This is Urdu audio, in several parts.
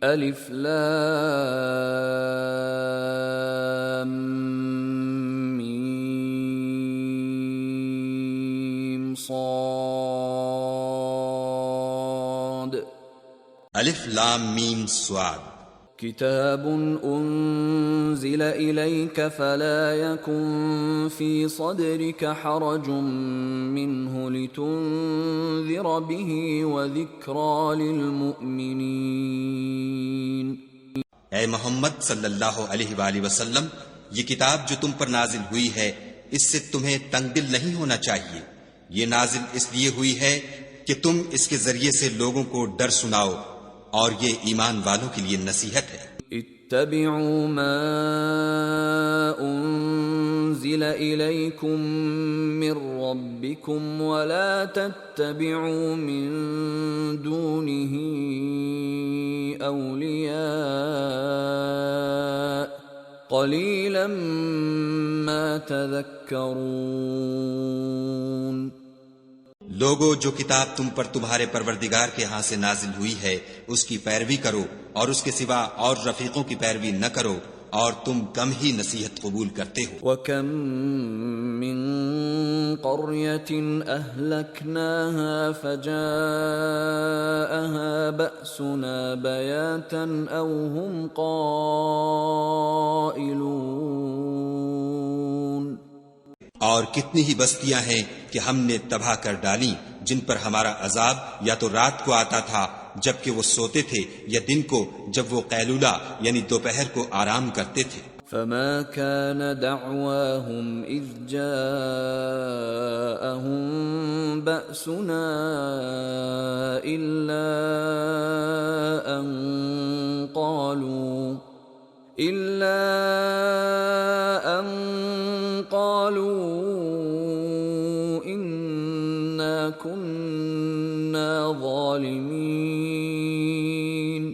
الف لام میم صاد الف لام میم صاد کتاب انزل الیک فلا یکن فی صدرک حرج منه لتنذر به وذکری للمؤمنین۔ اے محمد صلی اللہ علیہ وآلہ وسلم، یہ کتاب جو تم پر نازل ہوئی ہے اس سے تمہیں تنگ دل نہیں ہونا چاہیے۔ یہ نازل اس لیے ہوئی ہے کہ تم اس کے ذریعے سے لوگوں کو ڈر سناؤ، اور یہ ایمان والوں کے لیے نصیحت ہے۔ اتبعوا ما انزل الیکم من ربکم ولا تتبعوا من دونه اولیاء قلیلا ما تذکرون۔ لوگو، جو کتاب تم پر تمہارے پروردگار کے ہاں سے نازل ہوئی ہے اس کی پیروی کرو، اور اس کے سوا اور رفیقوں کی پیروی نہ کرو، اور تم کم ہی نصیحت قبول کرتے ہو۔ وَكَم مِّن قَرْيَةٍ أَهْلَكْنَاهَا فَجَاءَهَا بَأْسُنَا بَيَاتًا أَوْ هُمْ قَائِلُونَ۔ اور کتنی ہی بستیاں ہیں کہ ہم نے تباہ کر ڈالیں جن پر ہمارا عذاب یا تو رات کو آتا تھا جبکہ وہ سوتے تھے، یا دن کو جب وہ قیلولہ یعنی دوپہر کو آرام کرتے تھے۔ فما كان دعواهم إذ جاءهم بأسنا إلا أن قالوا إنا كنا ظالمين۔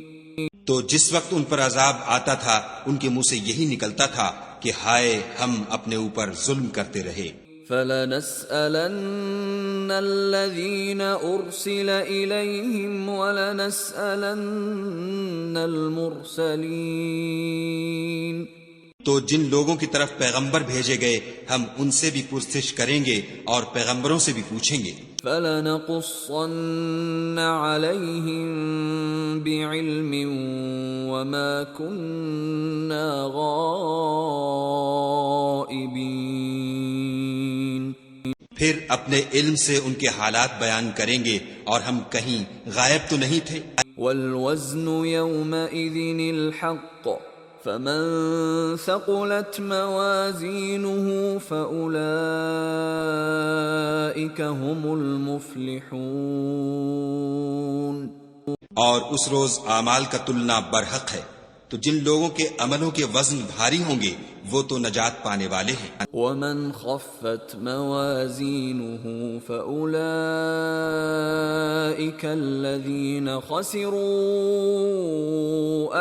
تو جس وقت ان پر عذاب آتا تھا ان کے منہ سے یہی نکلتا تھا کہ ہائے ہم اپنے اوپر ظلم کرتے رہے۔ فَلَنَسْأَلَنَّ الَّذِينَ أُرْسِلَ إِلَيْهِمْ وَلَنَسْأَلَنَّ الْمُرْسَلِينَ۔ تو جن لوگوں کی طرف پیغمبر بھیجے گئے ہم ان سے بھی پرسش کریں گے اور پیغمبروں سے بھی پوچھیں گے۔ فَلَنَقُصَّنَّ عَلَيْهِمْ بِعِلْمٍ وَمَا كُنَّا غَائِبِينَ۔ پھر اپنے علم سے ان کے حالات بیان کریں گے، اور ہم کہیں غائب تو نہیں تھے۔ وَالْوَزْنُ يَوْمَئِذٍ الْحَقُّ فَمَن ثَقُلَتْ مَوَازِينُهُ فَأُولَئِكَ هُمُ الْمُفْلِحُونَ۔ اور اس روز اعمال کا تلنا برحق ہے، تو جن لوگوں کے عملوں کے وزن بھاری ہوں گے وہ تو نجات پانے والے ہیں۔ وَمَنْ خَفَّتْ مَوَازِينُهُ فَأُولَئِكَ الَّذِينَ خَسِرُوا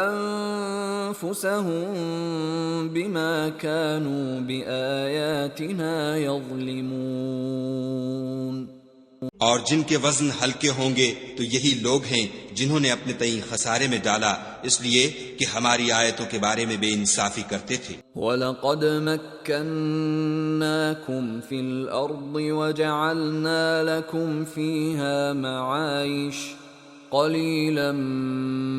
أَنفُسَهُم بِمَا كَانُوا بِآيَاتِنَا يَظْلِمُونَ۔ اور جن کے وزن ہلکے ہوں گے تو یہی لوگ ہیں جنہوں نے اپنے تئیں خسارے میں ڈالا اس لیے کہ ہماری آیتوں کے بارے میں بے انصافی کرتے تھے۔ وَلَقَدْ مَكَّنَّاكُمْ فِي الْأَرْضِ وَجَعَلْنَا لَكُمْ فِيهَا مَعَايِشَ قَلِيلًا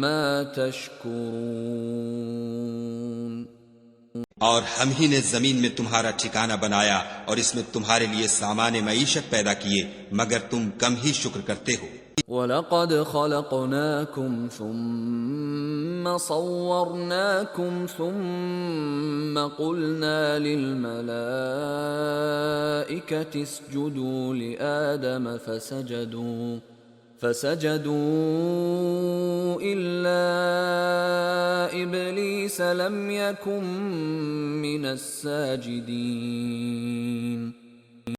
مَا تَشْكُرُونَ۔ اور ہم ہی نے زمین میں تمہارا ٹھکانہ بنایا اور اس میں تمہارے لیے سامان معیشت پیدا کیے، مگر تم کم ہی شکر کرتے ہو۔ وَلَقَدْ خَلَقْنَاكُمْ ثُمَّ صَوَّرْنَاكُمْ ثُمَّ قُلْنَا لِلْمَلَائِكَةِ اسْجُدُوا لِآدَمَ فسجدوا إلا إبليس لم يكن من الساجدين۔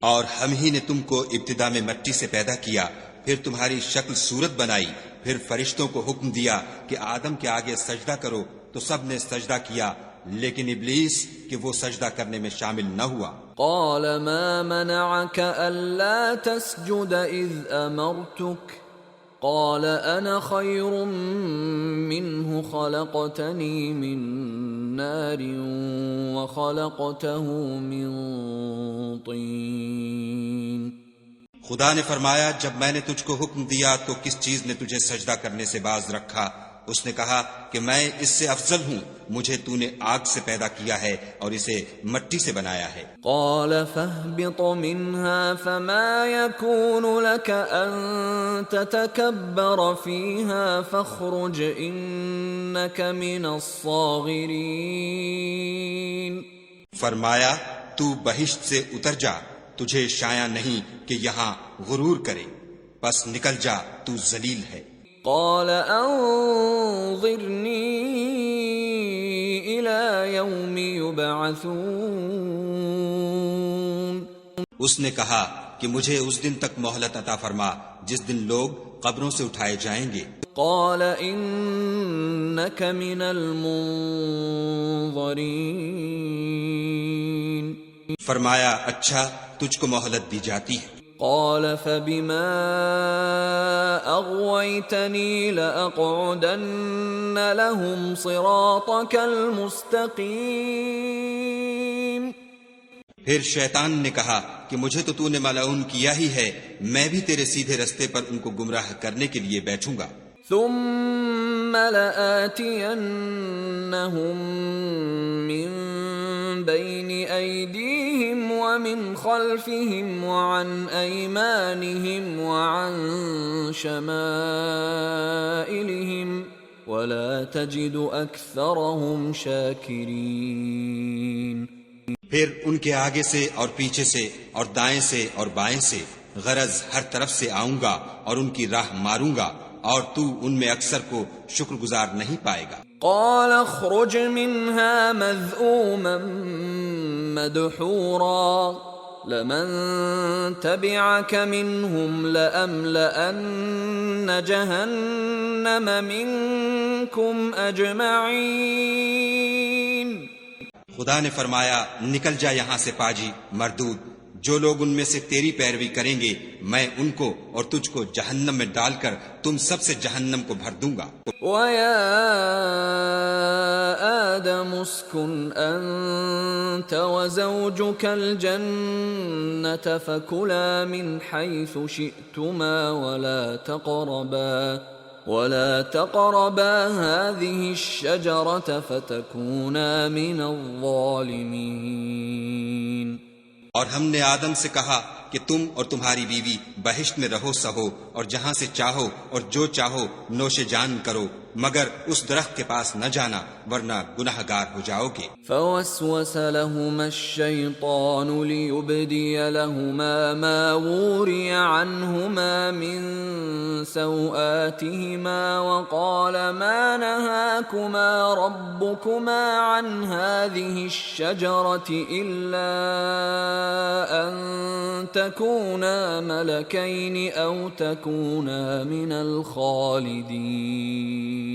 اور ہم ہی نے تم کو ابتدا میں مٹی سے پیدا کیا، پھر تمہاری شکل صورت بنائی، پھر فرشتوں کو حکم دیا کہ آدم کے آگے سجدہ کرو تو سب نے سجدہ کیا، لیکن ابلیس کہ وہ سجدہ کرنے میں شامل نہ ہوا۔ قال ما منعك ألا تسجد إذ أمرتك قال أنا خير منه خلقتني من نار وخلقته من طين خدا نے فرمایا جب میں نے تجھ کو حکم دیا تو کس چیز نے تجھے سجدہ کرنے سے باز رکھا؟ اس نے کہا کہ میں اس سے افضل ہوں، مجھے تو نے آگ سے پیدا کیا ہے اور اسے مٹی سے بنایا ہے۔ قال فاهبط منها فما يكون لك أن تتكبر فيها فاخرج إنك من الصاغرين۔ فرمایا تو بہشت سے اتر جا، تجھے شایع نہیں کہ یہاں غرور کرے، پس نکل جا، تو ذلیل ہے۔ قال انظرني إلى يوم يبعثون۔ اس نے کہا کہ مجھے اس دن تک مہلت عطا فرما جس دن لوگ قبروں سے اٹھائے جائیں گے۔ قال إنك من المنظرين۔ فرمایا اچھا تجھ کو مہلت دی جاتی ہے۔ قال فبما أغويتني لأقعدن لهم صراطك المستقيم۔ پھر شیطان نے کہا کہ مجھے تو نے ملعون کیا ہی ہے، میں بھی تیرے سیدھے رستے پر ان کو گمراہ کرنے کے لیے بیٹھوں گا۔ ثم لآتينهم من بين أيديهم ومن خلفهم وعن أيمانهم وعن شمائلهم ولا تجد أكثرهم شاكرين۔ پھر ان کے آگے سے اور پیچھے سے اور دائیں سے اور بائیں سے، غرض ہر طرف سے آؤں گا اور ان کی راہ ماروں گا، اور تو ان میں اکثر کو شکر گزار نہیں پائے گا۔ قال اخرج منها مذءوما مدحورا لمن تبعك منهم لأملأن جهنم منكم أجمعين۔ خدا نے فرمایا نکل جا یہاں سے پاجی مردود، جو لوگ ان میں سے تیری پیروی کریں گے میں ان کو اور تجھ کو جہنم میں ڈال کر تم سب سے جہنم کو بھر دوں گا۔ وَيَا آدَمُ اسْكُنْ أَنْتَ وَزَوْجُكَ الْجَنَّةَ فَكُلَا مِنْ حَيْثُ شِئْتُمَا ولا تقربا هذه الشجرة فتكونا من الظالمين۔ اور ہم نے آدم سے کہا کہ تم اور تمہاری بیوی بہشت میں رہو سہو اور جہاں سے چاہو اور جو چاہو نوش جان کرو، مگر اس درخت کے پاس نہ جانا ورنہ گناہگار ہو جاؤ گے۔ فوسوس لهما الشيطان ليبدي لهما ما وري عنهما من سوآتهما وقال ما نهاكما ربكما عن هذه الشجرة إلا أن تكونا ملكين أو تكونا من الخالدين۔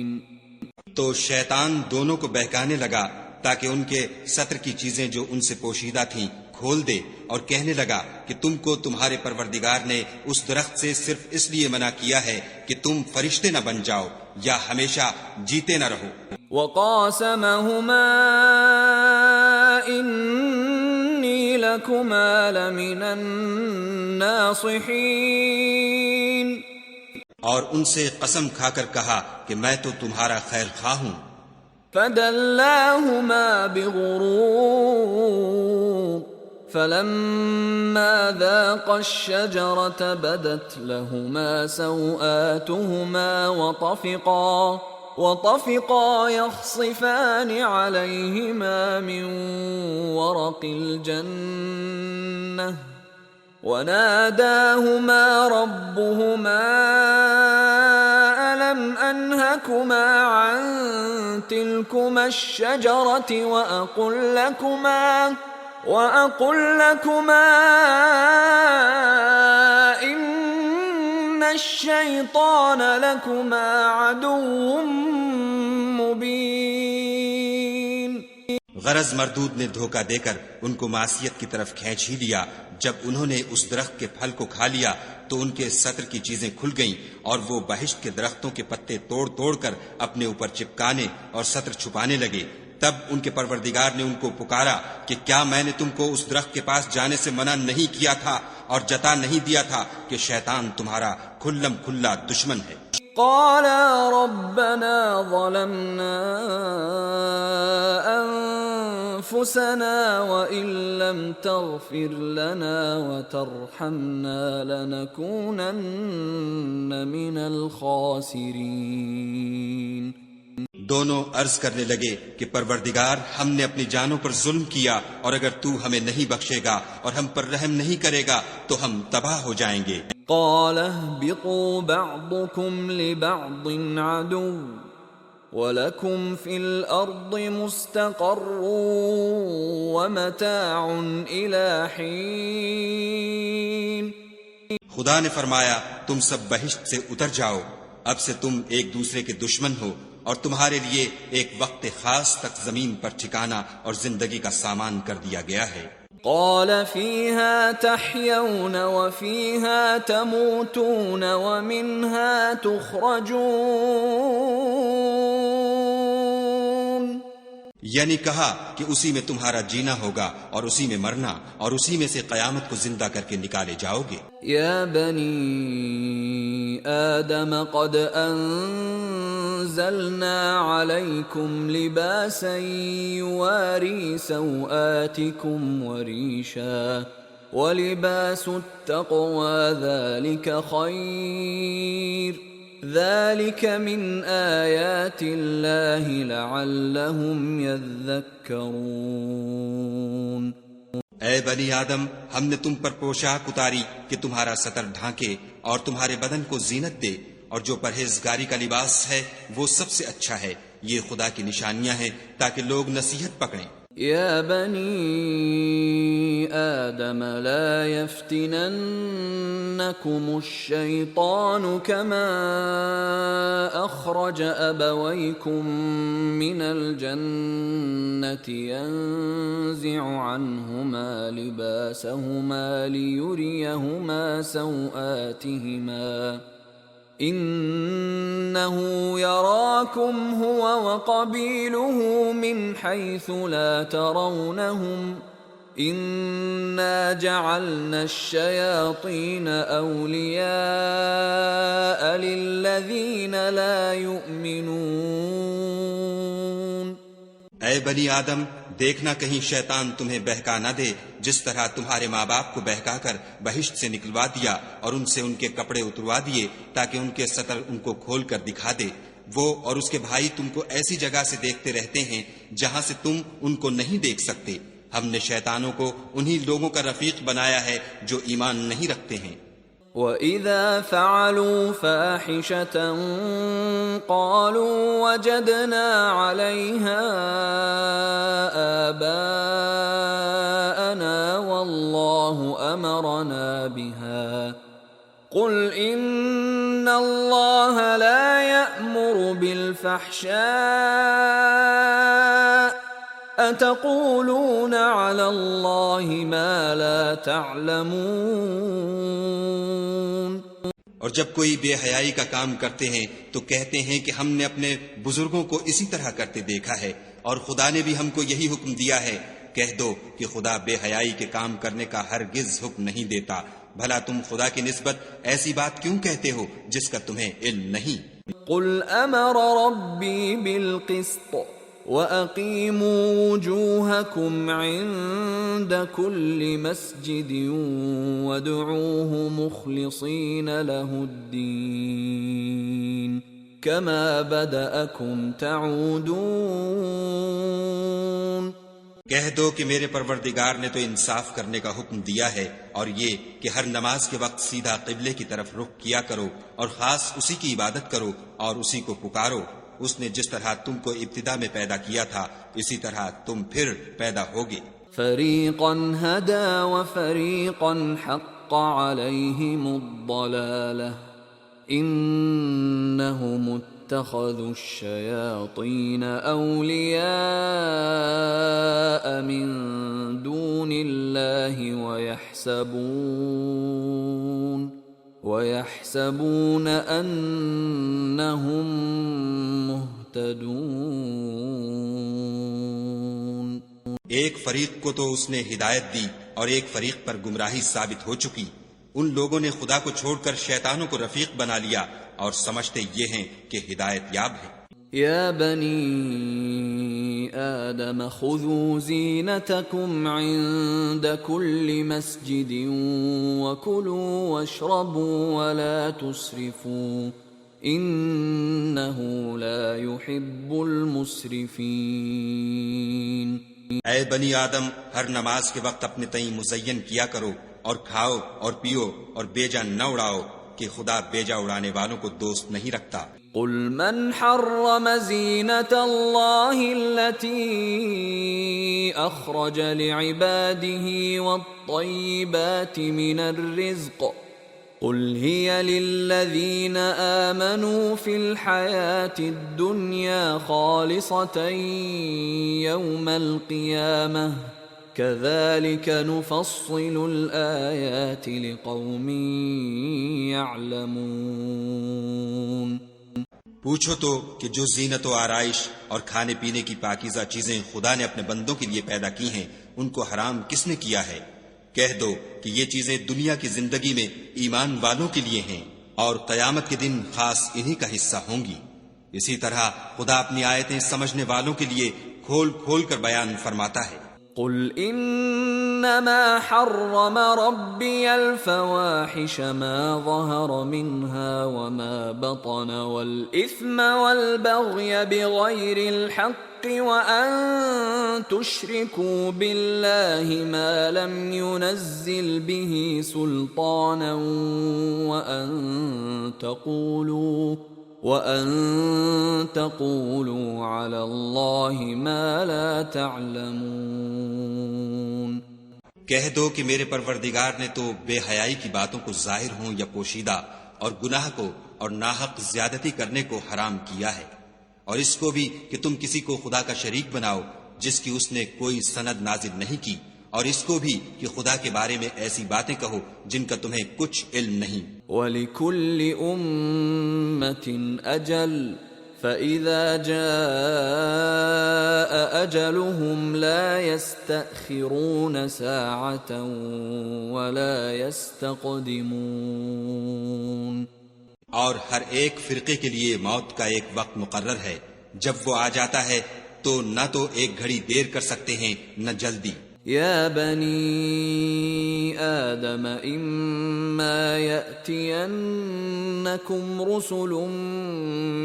تو شیطان دونوں کو بہکانے لگا تاکہ ان کے ستر کی چیزیں جو ان سے پوشیدہ تھیں کھول دے، اور کہنے لگا کہ تم کو تمہارے پروردگار نے اس درخت سے صرف اس لیے منع کیا ہے کہ تم فرشتے نہ بن جاؤ یا ہمیشہ جیتے نہ رہو۔ وقاسمهما إني لكما لمن الناصحين۔ اور ان سے قسم کھا کر کہا کہ میں تو تمہارا خیر خواہ ہوں۔ فدلاهما بغرور فلما ذاقا الشجرة بدت لهما سوآتهما وطفقا يخصفان عليهما من ورق الجنة وناداهما ربهما ألم أنهكما عن تلكما الشجرة وأقل لكما إن الشيطان لكما عدو مبين۔ غرض مردود نے دھوکہ دے کر ان کو معصیت کی طرف کھینچ ہی لیا۔ جب انہوں نے اس درخت کے پھل کو کھا لیا تو ان کے سطر کی چیزیں کھل گئیں اور وہ بہشت کے درختوں کے پتے توڑ توڑ کر اپنے اوپر چپکانے اور سطر چھپانے لگے۔ تب ان کے پروردگار نے ان کو پکارا کہ کیا میں نے تم کو اس درخت کے پاس جانے سے منع نہیں کیا تھا اور جتا نہیں دیا تھا کہ شیطان تمہارا کھلم کھلا دشمن ہے؟ قالا ربنا ظلمنا انفسنا وان لم تغفر لنا وترحمنا لنكونن من الخاسرین۔ دونوں عرض کرنے لگے کہ پروردگار، ہم نے اپنی جانوں پر ظلم کیا اور اگر تو ہمیں نہیں بخشے گا اور ہم پر رحم نہیں کرے گا تو ہم تباہ ہو جائیں گے۔ قال اهبطوا بعضكم لبعض عدو وَلَكُمْ فِي الْأَرْضِ مُسْتَقَرٌّ وَمَتَاعٌ إِلَى حِينٍ۔ خدا نے فرمایا تم سب بہشت سے اتر جاؤ، اب سے تم ایک دوسرے کے دشمن ہو اور تمہارے لیے ایک وقت خاص تک زمین پر ٹھکانا اور زندگی کا سامان کر دیا گیا ہے۔ قال فيها تحيون وفيها تموتون ومنها تخرجون، یعنی کہا کہ اسی میں تمہارا جینا ہوگا اور اسی میں مرنا اور اسی میں سے قیامت کو زندہ کر کے نکالے جاؤ گے۔ یا بنی آدم قد انزلنا علیکم لباسا یواری سوآتکم وریشا ولباس التقوی ذلک خیر ذلك من آیات اللہ لعلهم یذکرون۔ اے بنی آدم، ہم نے تم پر پوشاک اتاری کہ تمہارا سطر ڈھانکے اور تمہارے بدن کو زینت دے، اور جو پرہیزگاری کا لباس ہے وہ سب سے اچھا ہے۔ یہ خدا کی نشانیاں ہیں تاکہ لوگ نصیحت پکڑیں۔ یا بنی آدم لا يفتننكم الشیطان كما اخرج ابویکم من الجنة ينزع عنهما لباسهما ليريهما سوآتهما انه يراكم هو وقبيله من حيث لا ترونهم انا جعلنا الشياطين اولياء للذين لا يؤمنون۔ اے بنی آدم، دیکھنا کہیں شیطان تمہیں بہکا نہ دے، جس طرح تمہارے ماں باپ کو بہکا کر بہشت سے نکلوا دیا اور ان سے ان کے کپڑے اتروا دیے تاکہ ان کے سطر ان کو کھول کر دکھا دے۔ وہ اور اس کے بھائی تم کو ایسی جگہ سے دیکھتے رہتے ہیں جہاں سے تم ان کو نہیں دیکھ سکتے۔ ہم نے شیطانوں کو انہی لوگوں کا رفیق بنایا ہے جو ایمان نہیں رکھتے ہیں۔ وَإِذَا فَعَلُوا فَاحِشَةً قَالُوا وَجَدْنَا عَلَيْهَا آبَاءَنَا وَاللَّهُ أَمَرَنَا بِهَا قُلْ إِنَّ اللَّهَ لَا يَأْمُرُ بِالْفَحْشَاءِ أَتَقُولُونَ عَلَى اللَّهِ مَا لَا تَعْلَمُونَ۔ اور جب کوئی بے حیائی کا کام کرتے ہیں تو کہتے ہیں کہ ہم نے اپنے بزرگوں کو اسی طرح کرتے دیکھا ہے اور خدا نے بھی ہم کو یہی حکم دیا ہے۔ کہہ دو کہ خدا بے حیائی کے کام کرنے کا ہرگز حکم نہیں دیتا۔ بھلا تم خدا کی نسبت ایسی بات کیوں کہتے ہو جس کا تمہیں علم نہیں؟ قل امر ربی بالقسط وَأَقِيمُوا وُجُوهَكُمْ عِندَ كُلِّ مَسْجِدٍ وَادْعُوهُ مُخْلِصِينَ لَهُ الدِّينَ كَمَا بَدَأَكُمْ تَعُودُونَ۔ کہہ دو کہ میرے پروردگار نے تو انصاف کرنے کا حکم دیا ہے، اور یہ کہ ہر نماز کے وقت سیدھا قبلے کی طرف رخ کیا کرو اور خاص اسی کی عبادت کرو اور اسی کو پکارو۔ اس نے جس طرح تم کو ابتدا میں پیدا کیا تھا اسی طرح تم پھر پیدا ہوگے۔ فریقا ہدی وفریقا حق علیہم الضلالہ انہم اتخذوا الشیاطین اولیاء الله ويحسبون أنهم مهتدون. ایک فریق کو تو اس نے ہدایت دی اور ایک فریق پر گمراہی ثابت ہو چکی. ان لوگوں نے خدا کو چھوڑ کر شیطانوں کو رفیق بنا لیا اور سمجھتے یہ ہیں کہ ہدایت یاب ہے. يا بني آدم خذوا زينتكم عند كل مسجد وكلوا واشربوا ولا تسرفوا إنه لا يحب المسرفين. اے بنی آدم، ہر نماز کے وقت اپنے تئیں مزین کیا کرو اور کھاؤ اور پیو اور بیجا نہ اڑاؤ کہ خدا بیجا اڑانے والوں کو دوست نہیں رکھتا. قل من حرم زينة الله التي أخرج لعباده والطيبات من الرزق قل هي للذين آمنوا في الحياة الدنيا خالصة يوم القيامة كذلك نفصل الآيات لقوم يعلمون. پوچھو تو کہ جو زینت و آرائش اور کھانے پینے کی پاکیزہ چیزیں خدا نے اپنے بندوں کے لیے پیدا کی ہیں ان کو حرام کس نے کیا ہے؟ کہہ دو کہ یہ چیزیں دنیا کی زندگی میں ایمان والوں کے لیے ہیں اور قیامت کے دن خاص انہی کا حصہ ہوں گی. اسی طرح خدا اپنی آیتیں سمجھنے والوں کے لیے کھول کھول کر بیان فرماتا ہے. قل انما حرم ربي الفواحش ما ظهر منها وما بطن والاثم والبغي بغير الحق وان تشركوا بالله ما لم ينزل به سلطانا وَأَن تَقُولُوا عَلَى اللَّهِ مَا لَا تَعْلَمُونَ. کہہ دو کہ میرے پروردگار نے تو بے حیائی کی باتوں کو ظاہر ہوں یا پوشیدہ اور گناہ کو اور ناحق زیادتی کرنے کو حرام کیا ہے، اور اس کو بھی کہ تم کسی کو خدا کا شریک بناؤ جس کی اس نے کوئی سند نازل نہیں کی، اور اس کو بھی کہ خدا کے بارے میں ایسی باتیں کہو جن کا تمہیں کچھ علم نہیں. وَلِكُلِّ أُمَّةٍ أَجَلٌ فَإِذَا جَاءَ أَجَلُهُمْ لَا يَسْتَأْخِرُونَ سَاعَةً وَلَا يَسْتَقْدِمُونَ. اور ہر ایک فرقے کے لیے موت کا ایک وقت مقرر ہے، جب وہ آ جاتا ہے تو نہ تو ایک گھڑی دیر کر سکتے ہیں نہ جلدی. يا بني آدم إما يأتينكم رسل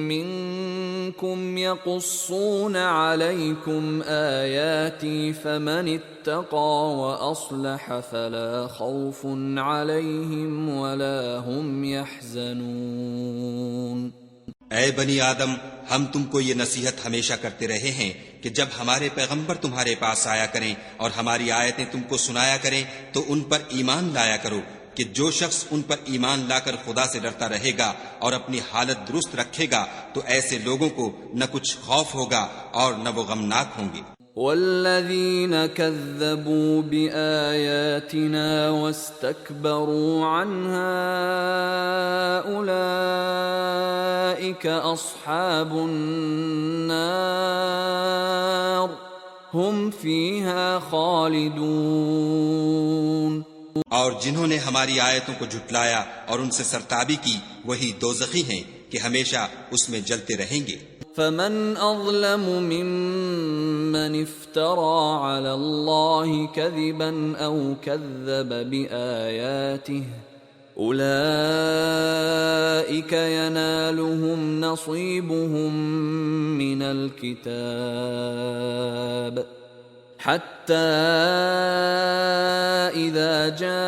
منكم يقصون عليكم آياتي فمن اتقى وأصلح فلا خوف عليهم ولا هم يحزنون. اے بنی آدم، ہم تم کو یہ نصیحت ہمیشہ کرتے رہے ہیں کہ جب ہمارے پیغمبر تمہارے پاس آیا کریں اور ہماری آیتیں تم کو سنایا کریں تو ان پر ایمان لایا کرو کہ جو شخص ان پر ایمان لا کر خدا سے ڈرتا رہے گا اور اپنی حالت درست رکھے گا تو ایسے لوگوں کو نہ کچھ خوف ہوگا اور نہ وہ غمناک ہوں گے. والذين كذبوا بآياتنا واستكبروا عنها أولئك أصحاب النار هم فيها خالدون. اور جنہوں نے ہماری آیتوں کو جھٹلایا اور ان سے سرتابی کی وہی دوزخی ہیں کہ ہمیشہ اس میں جلتے رہیں گے. فمن أظلم ممن افترى على الله كذبا أو كذب بآياته أولئك ينالهم نصيبهم من الكتاب حتى إذا جاءتهم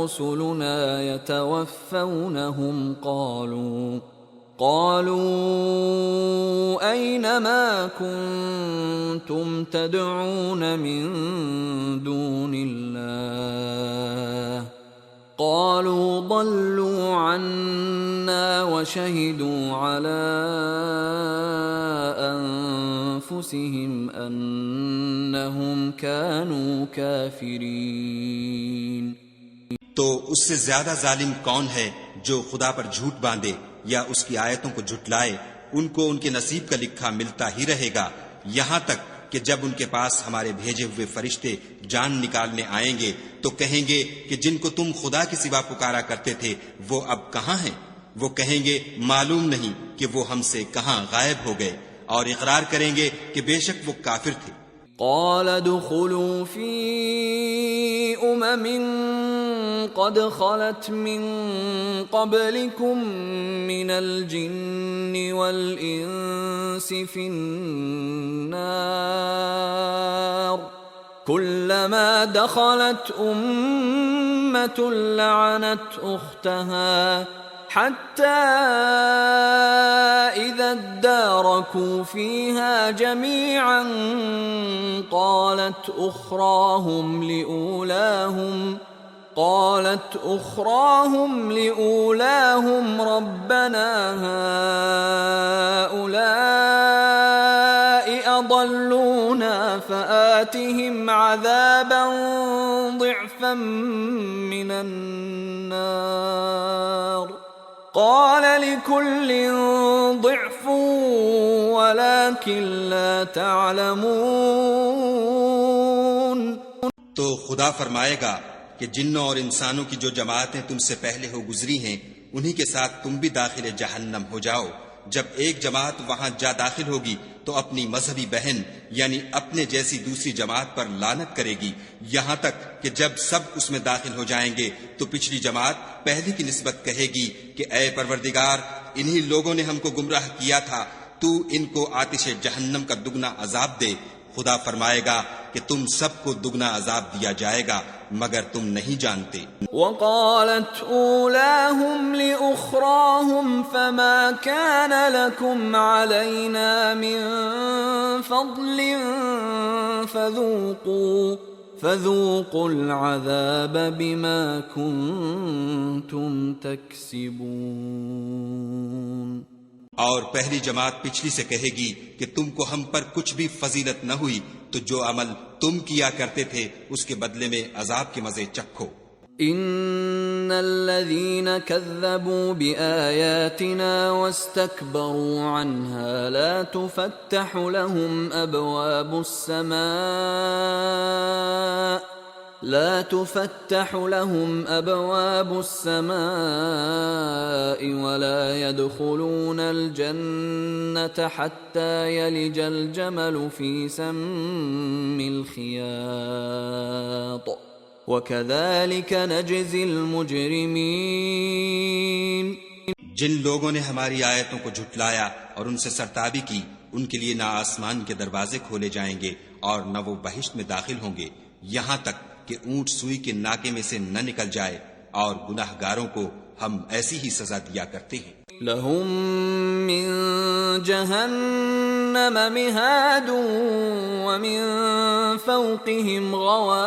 رسلنا يتوفونهم قالوا أين ما كنتم تدعون من دون الله قالوا ضلوا عنا وشهدوا على أنفسهم أنهم كانوا كافرين. تو اس سے زیادہ ظالم کون ہے جو خدا پر جھوٹ باندھے یا اس کی آیتوں کو جھٹلائے؟ ان کو ان کے نصیب کا لکھا ملتا ہی رہے گا، یہاں تک کہ جب ان کے پاس ہمارے بھیجے ہوئے فرشتے جان نکالنے آئیں گے تو کہیں گے کہ جن کو تم خدا کے سوا پکارا کرتے تھے وہ اب کہاں ہیں؟ وہ کہیں گے معلوم نہیں کہ وہ ہم سے کہاں غائب ہو گئے، اور اقرار کریں گے کہ بے شک وہ کافر تھے۔ قال ادخلوا في قد خلت من قبلكم من الجن والإنس في النار كلما دخلت أمة لعنت أختها حتى إذا اداركوا فيها جميعا قالت أخراهم لأولاهم ربنا هؤلاء أضلونا فآتهم عذابا ضعفا من النار قال لكل ضعف ولكن لا تعلمون۔ تو خدا فرمائے گا کہ جنوں اور انسانوں کی جو جماعتیں تم سے پہلے ہو گزری ہیں انہی کے ساتھ تم بھی داخل جہنم ہو جاؤ۔ جب ایک جماعت وہاں جا داخل ہوگی تو اپنی مذہبی بہن یعنی اپنے جیسی دوسری جماعت پر لعنت کرے گی، یہاں تک کہ جب سب اس میں داخل ہو جائیں گے تو پچھلی جماعت پہلی کی نسبت کہے گی کہ اے پروردگار، انہی لوگوں نے ہم کو گمراہ کیا تھا، تو ان کو آتش جہنم کا دگنا عذاب دے۔ خدا فرمائے گا کہ تم سب کو دگنا عذاب دیا جائے گا مگر تم نہیں جانتے۔ وقالت اولاهم لأخراهم فما كان لكم علينا من فضل فذوقوا العذاب بما كنتم تكسبون۔ اور پہلی جماعت پچھلی سے کہے گی کہ تم کو ہم پر کچھ بھی فضیلت نہ ہوئی، تو جو عمل تم کیا کرتے تھے اس کے بدلے میں عذاب کے مزے چکھو۔ ان الذين كذبوا بآياتنا واستكبروا عنها لا تفتح لهم أبواب السماء ولا يدخلون الجنة حتى يلج الجمل في سم الخياط وكذلك نجزي المجرمين۔ جن لوگوں نے ہماری آیتوں کو جھٹلایا اور ان سے سرتابی کی، ان کے لیے نہ آسمان کے دروازے کھولے جائیں گے اور نہ وہ بہشت میں داخل ہوں گے یہاں تک کہ اونٹ سوئی کے ناکے میں سے نہ نکل جائے، اور گناہ گاروں کو ہم ایسی ہی سزا دیا کرتے ہیں۔ لهم من جهنم مهاد ومن فوقهم غواش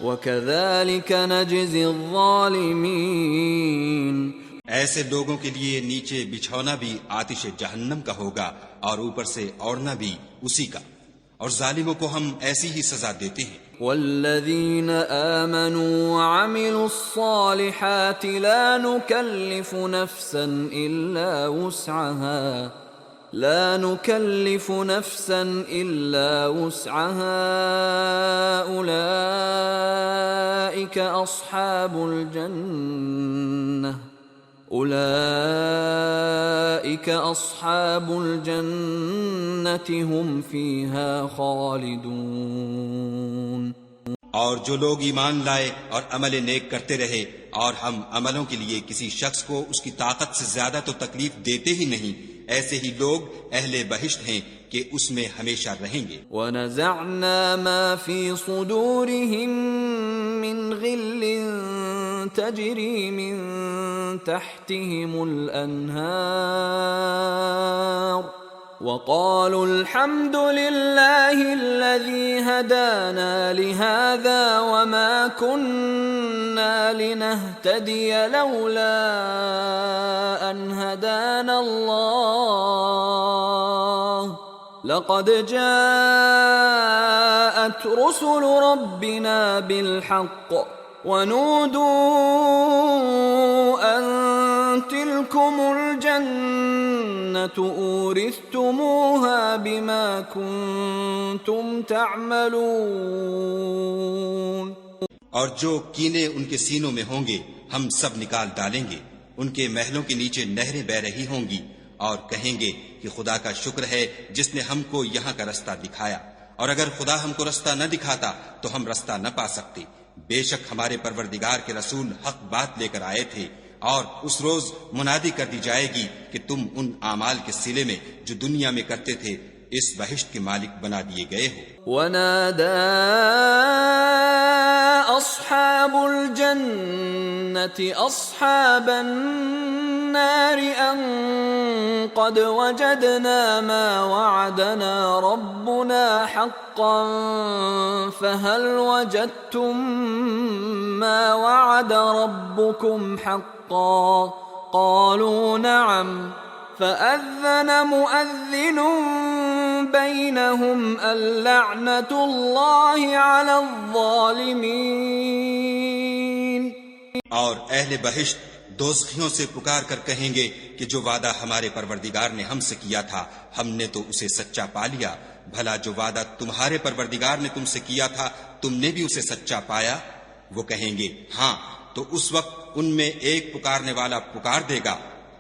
وكذلك نجزي الظالمين۔ ایسے لوگوں کے لیے نیچے بچھونا بھی آتش جہنم کا ہوگا اور اوپر سے اوڑھنا بھی اسی کا، اور ظالموں کو ہم ایسی ہی سزا دیتے ہیں۔ والذین آمنوا وعملوا الصالحات لا نكلف نفسا إلا وسعها أولئك أصحاب الجنة هم فيها خالدون۔ اور جو لوگ ایمان لائے اور عمل نیک کرتے رہے اور ہم عملوں کے لیے کسی شخص کو اس کی طاقت سے زیادہ تو تکلیف دیتے ہی نہیں، ایسے ہی لوگ اہل بہشت ہیں کہ اس میں ہمیشہ رہیں گے۔ وَنَزَعْنَا مَا فِي صُدُورِهِم مِّن غِلٍّ تَجْرِي مِن تَحْتِهِمُ الْأَنْهَارُ وَقَالُوا الْحَمْدُ لِلَّهِ الَّذِي هَدَانَا لِهَذَا وَمَا كُنَّا لِنَهْتَدِيَ لَوْلَا أَنْ هَدَانَا اللَّهُ لقد جاءت رسل ربنا بالحق ونودوا أن تلكم الجنة أورثتموها بما كنتم تعملون. اور جو کینے ان کے سینوں میں ہوں گے ہم سب نکال ڈالیں گے. ان کے محلوں کے نیچے نہریں بہ رہی ہوں گی اور کہیں گے کہ خدا کا شکر ہے جس نے ہم کو یہاں کا رستہ دکھایا، اور اگر خدا ہم کو رستہ نہ دکھاتا تو ہم رستہ نہ پا سکتے. بے شک ہمارے پروردگار کے رسول حق بات لے کر آئے تھے، اور اس روز منادی کر دی جائے گی کہ تم ان اعمال کے صلے میں جو دنیا میں کرتے تھے اس بہشت کے مالک بنا دیے گئے ہو. ونادى أصحاب الجنة أصحاب النار أن قد وجدنا ما وعدنا ربنا حقا فهل وجدتم ما وعد ربكم حقا قالوا نعم فأذن مؤذن بينهم اللعنة الله على الظالمين. اور اہل بہشت دوزخیوں سے پکار کر کہیں گے کہ جو وعدہ ہمارے پروردگار نے ہم سے کیا تھا ہم نے تو اسے سچا پا لیا. بھلا جو وعدہ تمہارے پروردگار نے تم سے کیا تھا تم نے بھی اسے سچا پایا؟ وہ کہیں گے ہاں. تو اس وقت ان میں ایک پکارنے والا پکار دے گا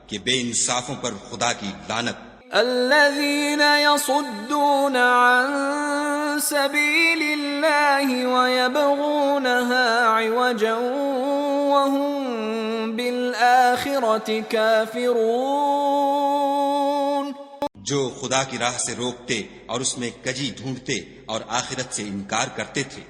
کہ بے انصافوں پر خدا کی لعنت. الذين يصدون عن سبيل الله ويبغونها عوجا وهم بالآخرة كافرون. جو خدا کی راہ سے روکتے اور اس میں کجی ڈھونڈتے اور آخرت سے انکار کرتے تھے.